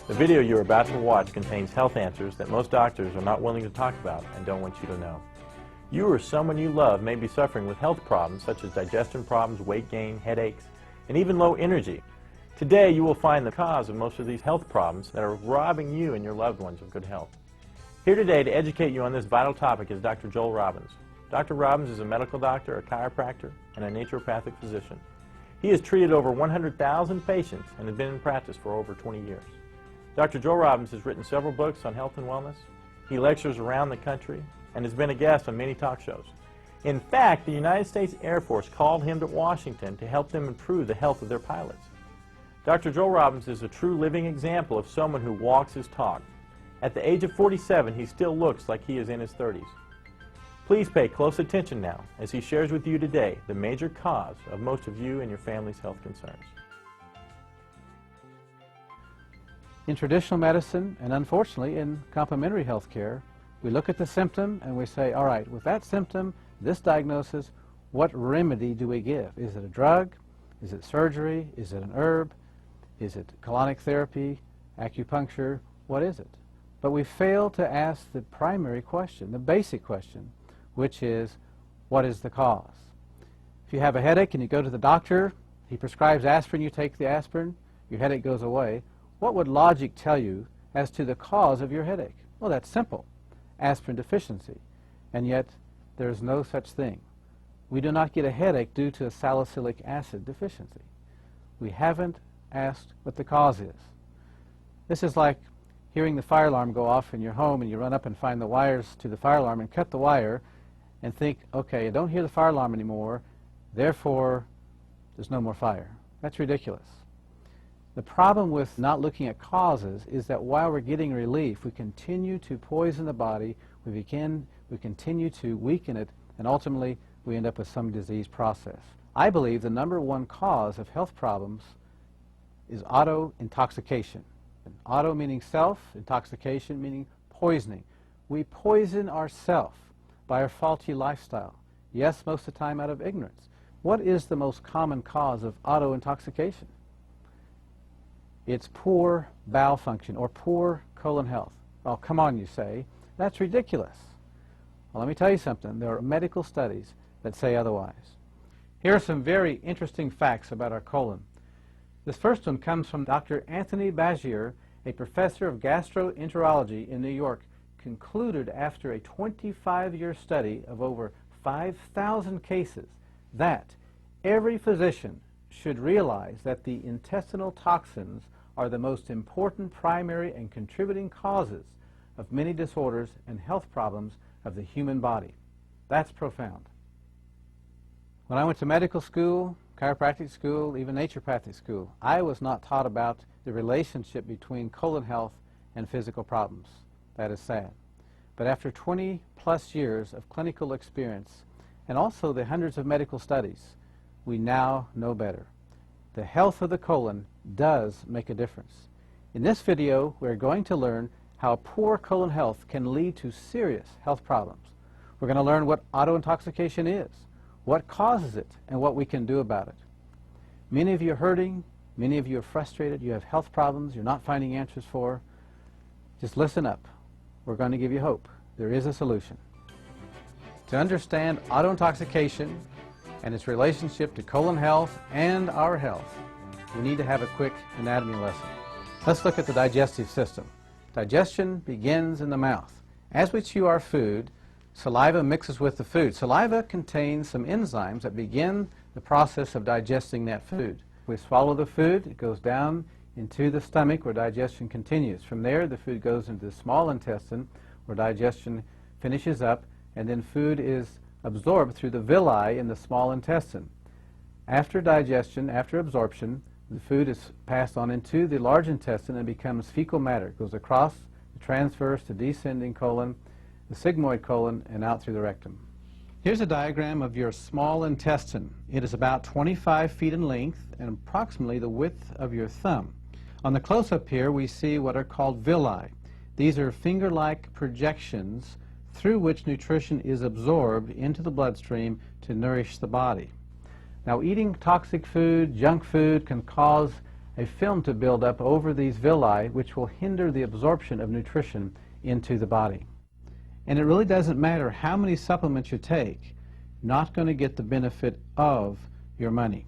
The video you are about to watch contains health answers that most doctors are not willing to talk about and don't want you to know. You or someone you love may be suffering with health problems such as digestion problems, weight gain, headaches, and even low energy. Today you will find the cause of most of these health problems that are robbing you and your loved ones of good health. Here today to educate you on this vital topic is Dr. Joel Robbins. Dr. Robbins is a medical doctor, a chiropractor, and a naturopathic physician. He has treated over 100,000 patients and has been in practice for over 20 years. Dr. Joel Robbins has written several books on health and wellness. He lectures around the country and has been a guest on many talk shows. In fact, the United States Air Force called him to Washington to help them improve the health of their pilots. Dr. Joel Robbins is a true living example of someone who walks his talk. At the age of 47, he still looks like he is in his 30s. Please pay close attention now as he shares with you today the major cause of most of you and your family's health concerns. In traditional medicine, and unfortunately in complementary health care, we look at the symptom and we say, all right, with that symptom, this diagnosis, what remedy do we give? Is it a drug? Is it surgery? Is it an herb? Is it colonic therapy, acupuncture? What is it? But we fail to ask the primary question, the basic question, which is, what is the cause? If you have a headache and you go to the doctor, he prescribes aspirin, you take the aspirin, your headache goes away. What would logic tell you as to the cause of your headache? Well, that's simple, aspirin deficiency. And yet, there is no such thing. We do not get a headache due to a salicylic acid deficiency. We haven't asked what the cause is. This is like hearing the fire alarm go off in your home and you run up and find the wires to the fire alarm and cut the wire and think, okay, I don't hear the fire alarm anymore, therefore there's no more fire. That's ridiculous. The problem with not looking at causes is that while we're getting relief, we continue to poison the body, we continue to weaken it, and ultimately we end up with some disease process. I believe the number one cause of health problems is auto-intoxication. Auto meaning self, intoxication meaning poisoning. We poison ourselves by our faulty lifestyle. Yes, most of the time out of ignorance. What is the most common cause of auto-intoxication? It's poor bowel function or poor colon health. Oh, come on, you say. That's ridiculous. Well, let me tell you something. There are medical studies that say otherwise. Here are some very interesting facts about our colon. This first one comes from Dr. Anthony Bagier, a professor of gastroenterology in New York, concluded after a 25-year study of over 5,000 cases that every physician should realize that the intestinal toxins are the most important primary and contributing causes of many disorders and health problems of the human body. That's profound. When I went to medical school, chiropractic school, even naturopathic school, I was not taught about the relationship between colon health and physical problems. That is sad. But after 20 plus years of clinical experience and also the hundreds of medical studies, we now know better. The health of the colon does make a difference. In this video, we're going to learn how poor colon health can lead to serious health problems. We're going to learn what auto-intoxication is, what causes it, and what we can do about it. Many of you are hurting, many of you are frustrated, you have health problems you're not finding answers for. Just listen up. We're going to give you hope. There is a solution. To understand auto-intoxication and its relationship to colon health and our health, we need to have a quick anatomy lesson. Let's look at the digestive system. Digestion begins in the mouth. As we chew our food, saliva mixes with the food. Saliva contains some enzymes that begin the process of digesting that food. We swallow the food, it goes down into the stomach where digestion continues. From there, the food goes into the small intestine where digestion finishes up, and then food is absorbed through the villi in the small intestine. After digestion, after absorption, the food is passed on into the large intestine and becomes fecal matter. It goes across the transverse to descending colon, the sigmoid colon, and out through the rectum. Here's a diagram of your small intestine. It is about 25 feet in length and approximately the width of your thumb. On the close-up here, we see what are called villi. These are finger-like projections through which nutrition is absorbed into the bloodstream to nourish the body. Now, eating toxic food, junk food, can cause a film to build up over these villi, which will hinder the absorption of nutrition into the body. And it really doesn't matter how many supplements you take, not going to get the benefit of your money.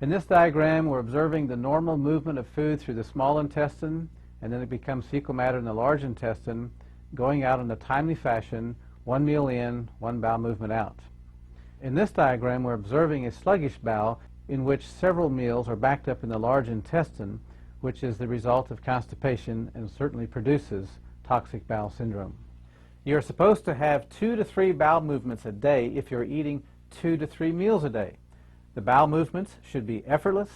In this diagram, we're observing the normal movement of food through the small intestine, and then it becomes fecal matter in the large intestine, going out in a timely fashion, one meal in, one bowel movement out. In this diagram, we're observing a sluggish bowel in which several meals are backed up in the large intestine, which is the result of constipation and certainly produces toxic bowel syndrome. You're supposed to have 2 to 3 bowel movements a day if you're eating 2 to 3 meals a day. The bowel movements should be effortless,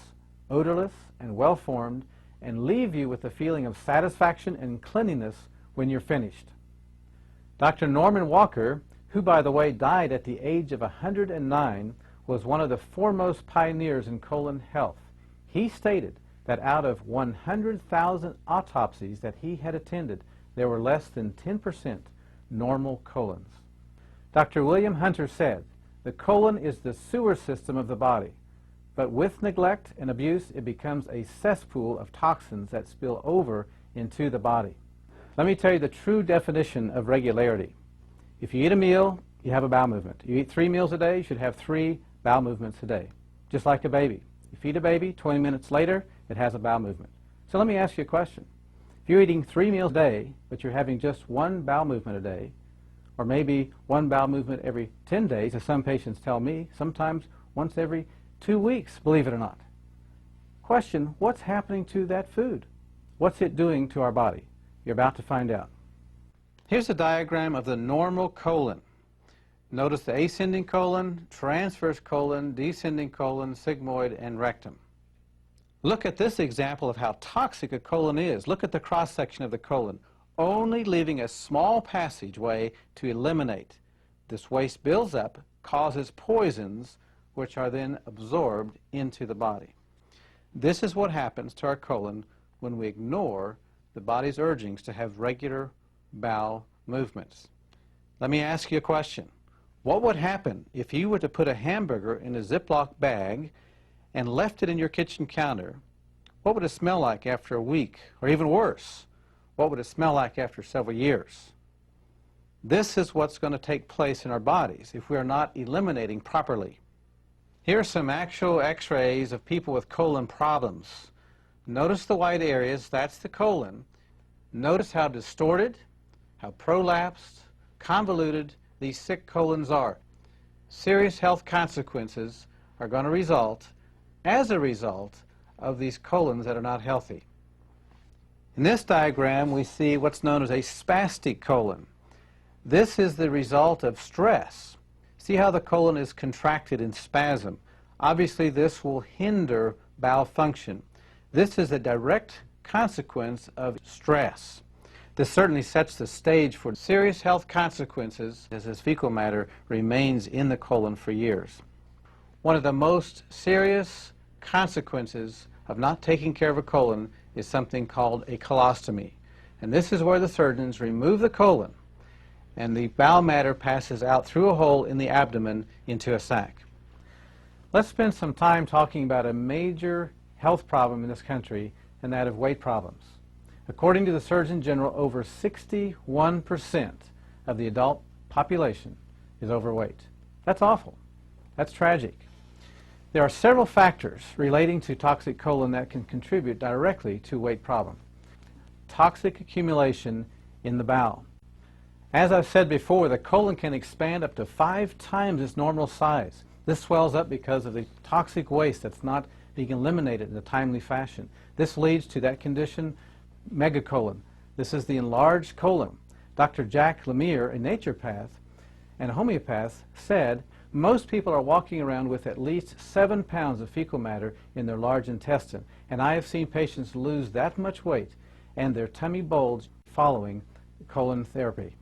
odorless, and well-formed, and leave you with a feeling of satisfaction and cleanliness when you're finished. Dr. Norman Walker, who by the way died at the age of 109, was one of the foremost pioneers in colon health. He stated that out of 100,000 autopsies that he had attended, there were less than 10% normal colons. Dr. William Hunter said, "The colon is the sewer system of the body, but with neglect and abuse it becomes a cesspool of toxins that spill over into the body." Let me tell you the true definition of regularity. If you eat a meal, you have a bowel movement. You eat 3 meals a day, you should have 3 bowel movements a day, just like a baby. You feed a baby, 20 minutes later, it has a bowel movement. So let me ask you a question. If you're eating 3 meals a day, but you're having just 1 bowel movement a day, or maybe 1 bowel movement every 10 days, as some patients tell me, sometimes once every 2 weeks, believe it or not. Question, what's happening to that food? What's it doing to our body? You're about to find out. Here's a diagram of the normal colon. Notice the ascending colon, transverse colon, descending colon, sigmoid, and rectum. Look at this example of how toxic a colon is. Look at the cross-section of the colon, only leaving a small passageway to eliminate. This waste builds up, causes poisons, which are then absorbed into the body. This is what happens to our colon when we ignore the body's urgings to have regular bowel movements. Let me ask you a question. What would happen if you were to put a hamburger in a Ziploc bag and left it in your kitchen counter? What would it smell like after a week? Or even worse, what would it smell like after several years? This is what's going to take place in our bodies if we are not eliminating properly. Here are some actual x-rays of people with colon problems. Notice the white areas, that's the colon. Notice how distorted, how prolapsed, convoluted these sick colons are. Serious health consequences are going to result as a result of these colons that are not healthy. In this diagram, we see what's known as a spastic colon. This is the result of stress. See how the colon is contracted in spasm. Obviously, this will hinder bowel function. This is a direct consequence of stress. This certainly sets the stage for serious health consequences as this fecal matter remains in the colon for years. One of the most serious consequences of not taking care of a colon is something called a colostomy. And this is where the surgeons remove the colon and the bowel matter passes out through a hole in the abdomen into a sac. Let's spend some time talking about a major health problem in this country, and that of weight problems. According to the Surgeon General, over 61% of the adult population is overweight. That's awful. That's tragic. There are several factors relating to toxic colon that can contribute directly to weight problem. Toxic accumulation in the bowel. As I've said before, the colon can expand up to 5 times its normal size. This swells up because of the toxic waste that's not being eliminated in a timely fashion. This leads to that condition, megacolon. This is the enlarged colon. Dr. Jack Lemire, a naturopath and a homeopath, said most people are walking around with at least 7 pounds of fecal matter in their large intestine, and I have seen patients lose that much weight and their tummy bulge following colon therapy.